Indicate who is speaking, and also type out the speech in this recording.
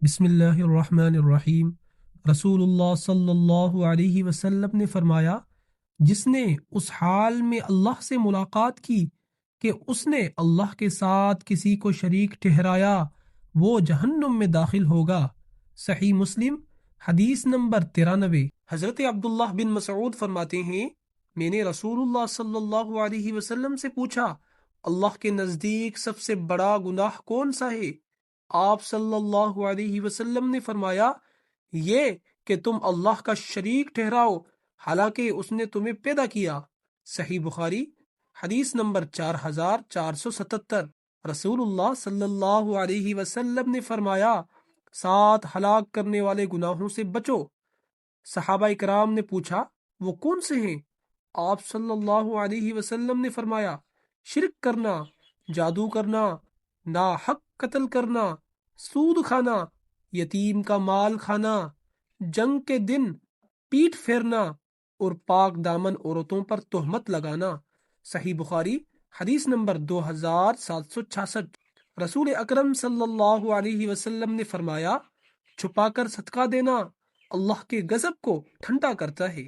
Speaker 1: بسم اللہ الرحمن الرحیم۔ رسول اللہ صلی اللہ علیہ وسلم نے فرمایا، جس نے اس حال میں اللہ سے ملاقات کی کہ اس نے اللہ کے ساتھ کسی کو شریک ٹھہرایا، وہ جہنم میں داخل ہوگا۔ صحیح مسلم حدیث نمبر 93۔ حضرت عبداللہ بن مسعود فرماتے ہیں، میں نے رسول اللہ صلی اللہ علیہ وسلم سے پوچھا، اللہ کے نزدیک سب سے بڑا گناہ کون سا ہے؟ آپ صلی اللہ علیہ وسلم نے فرمایا، یہ کہ تم اللہ کا شریک ٹھہراؤ حالانکہ اس نے تمہیں پیدا کیا۔ صحیح بخاری حدیث نمبر 4477۔ رسول اللہ صلی اللہ علیہ وسلم نے فرمایا، 7 ہلاک کرنے والے گناہوں سے بچو۔ صحابہ کرام نے پوچھا، وہ کون سے ہیں؟ آپ صلی اللہ علیہ وسلم نے فرمایا، شرک کرنا، جادو کرنا، ناحق قتل کرنا، سود کھانا، یتیم کا مال کھانا، جنگ کے دن پیٹھ پھیرنا اور پاک دامن عورتوں پر تہمت لگانا۔ صحیح بخاری حدیث نمبر 2766۔ رسول اکرم صلی اللہ علیہ وسلم نے فرمایا، چھپا کر صدقہ دینا اللہ کے غضب کو ٹھنڈا کرتا ہے۔